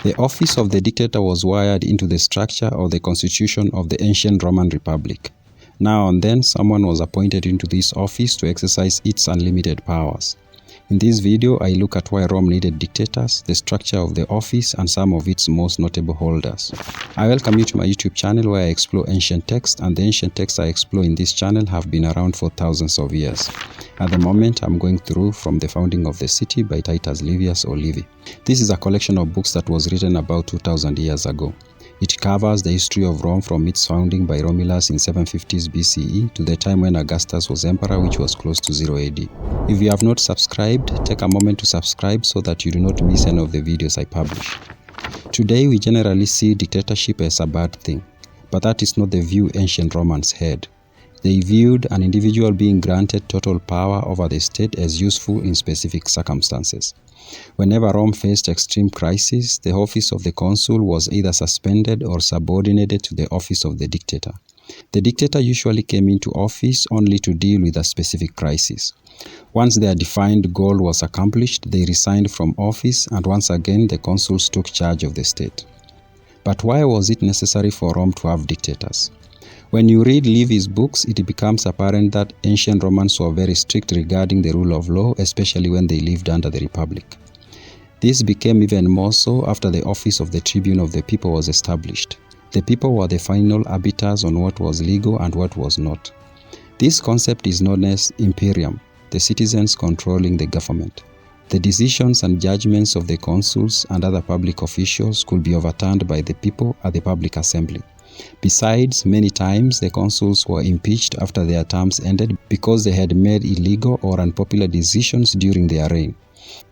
The office of the dictator was wired into the structure of the constitution of the ancient Roman Republic. Now and then, someone was appointed into this office to exercise its unlimited powers. In this video, I look at why Rome needed dictators, the structure of the office, and some of its most notable holders. I welcome you to my YouTube channel where I explore ancient texts, and the ancient texts I explore in this channel have been around for thousands of years. At the moment, I'm going through From the Founding of the City by Titus Livius or Livy. This is a collection of books that was written about 2000 years ago. It covers the history of Rome from its founding by Romulus in 750s BCE to the time when Augustus was emperor, which was close to 0 AD. If you have not subscribed, take a moment to subscribe so that you do not miss any of the videos I publish. Today, we generally see dictatorship as a bad thing, but that is not the view ancient Romans had. They viewed an individual being granted total power over the state as useful in specific circumstances. Whenever Rome faced extreme crisis, the office of the consul was either suspended or subordinated to the office of the dictator. The dictator usually came into office only to deal with a specific crisis. Once their defined goal was accomplished, they resigned from office, and once again the consuls took charge of the state. But why was it necessary for Rome to have dictators? When you read Livy's books, it becomes apparent that ancient Romans were very strict regarding the rule of law, especially when they lived under the Republic. This became even more so after the office of the tribune of the people was established. The people were the final arbiters on what was legal and what was not. This concept is known as imperium, the citizens controlling the government. The decisions and judgments of the consuls and other public officials could be overturned by the people at the public assembly. Besides, many times the consuls were impeached after their terms ended because they had made illegal or unpopular decisions during their reign.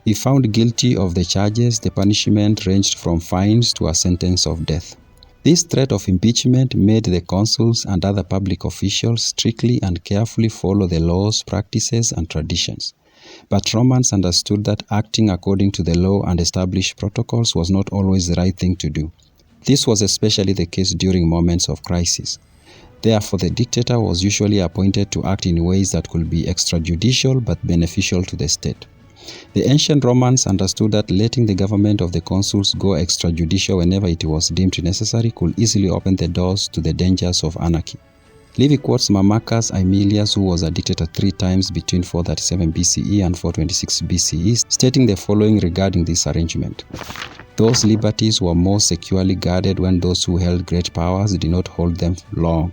If found guilty of the charges, the punishment ranged from fines to a sentence of death. This threat of impeachment made the consuls and other public officials strictly and carefully follow the laws, practices, and traditions. But Romans understood that acting according to the law and established protocols was not always the right thing to do. This was especially the case during moments of crisis. Therefore, the dictator was usually appointed to act in ways that could be extrajudicial but beneficial to the state. The ancient Romans understood that letting the government of the consuls go extrajudicial whenever it was deemed necessary could easily open the doors to the dangers of anarchy. Livy quotes Marcus Aemilius, who was a dictator 3 times between 437 BCE and 426 BCE, stating the following regarding this arrangement. Those liberties were more securely guarded when those who held great powers did not hold them long,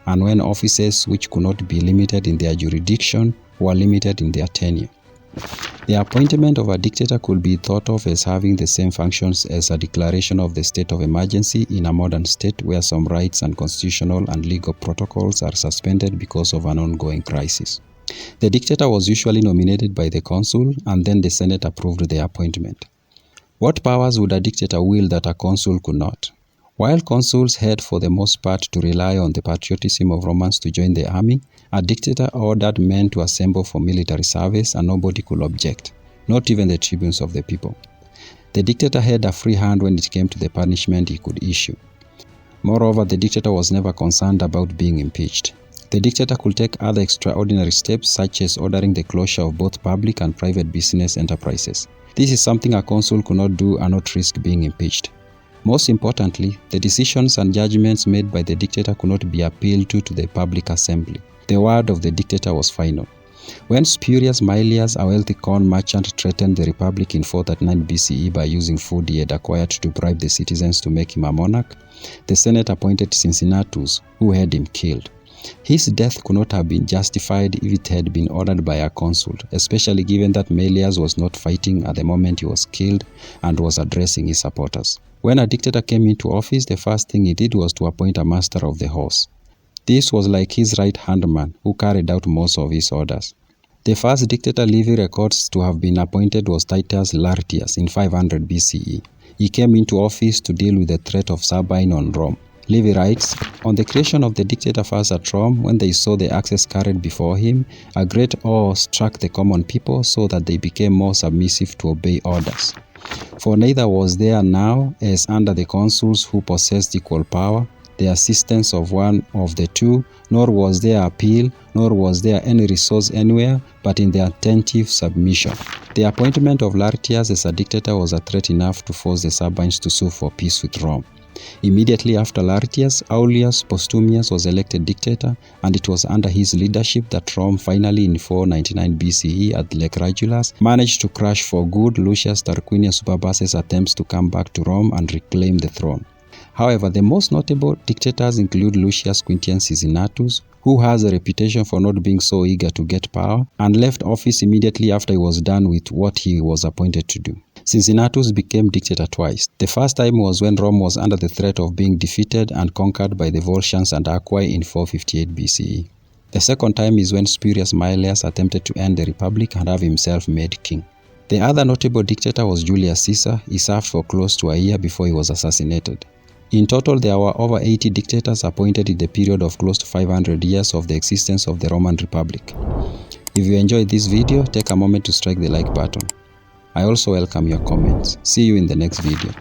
and when offices which could not be limited in their jurisdiction were limited in their tenure. The appointment of a dictator could be thought of as having the same functions as a declaration of the state of emergency in a modern state where some rights and constitutional and legal protocols are suspended because of an ongoing crisis. The dictator was usually nominated by the consul, and then the Senate approved the appointment. What powers would a dictator wield that a consul could not? While consuls had for the most part to rely on the patriotism of Romans to join the army, a dictator ordered men to assemble for military service and nobody could object, not even the tribunes of the people. The dictator had a free hand when it came to the punishment he could issue. Moreover, the dictator was never concerned about being impeached. The dictator could take other extraordinary steps such as ordering the closure of both public and private business enterprises. This is something a consul could not do and not risk being impeached. Most importantly, the decisions and judgments made by the dictator could not be appealed to the public assembly. The word of the dictator was final. When Spurius Maelius, a wealthy corn merchant, threatened the republic in 439 BCE by using food he had acquired to bribe the citizens to make him a monarch, the Senate appointed Cincinnatus, who had him killed. His death could not have been justified if it had been ordered by a consul, especially given that Maelius was not fighting at the moment he was killed and was addressing his supporters. When a dictator came into office, the first thing he did was to appoint a master of the horse. This was like his right-hand man, who carried out most of his orders. The first dictator Livy records to have been appointed was Titus Lartius in 500 BCE. He came into office to deal with the threat of Sabine on Rome. Livy writes, on the creation of the dictator first at Rome, when they saw the axes carried before him, a great awe struck the common people so that they became more submissive to obey orders. For neither was there now, as under the consuls who possessed equal power, the assistance of one of the two, nor was there appeal, nor was there any resource anywhere, but in the attentive submission. The appointment of Lartius as a dictator was a threat enough to force the Sabines to sue for peace with Rome. Immediately after Lartius, Aulus Postumius was elected dictator, and it was under his leadership that Rome finally in 499 BCE at Lake Regulus managed to crush for good Lucius Tarquinius Superbus's attempts to come back to Rome and reclaim the throne. However, the most notable dictators include Lucius Quintius Cincinnatus, who has a reputation for not being so eager to get power, and left office immediately after he was done with what he was appointed to do. Cincinnatus became dictator twice. The first time was when Rome was under the threat of being defeated and conquered by the Volscians and Aquae in 458 BCE. The second time is when Spurius Maelius attempted to end the Republic and have himself made king. The other notable dictator was Julius Caesar. He served for close to a year before he was assassinated. In total, there were over 80 dictators appointed in the period of close to 500 years of the existence of the Roman Republic. If you enjoyed this video, take a moment to strike the like button. I also welcome your comments. See you in the next video.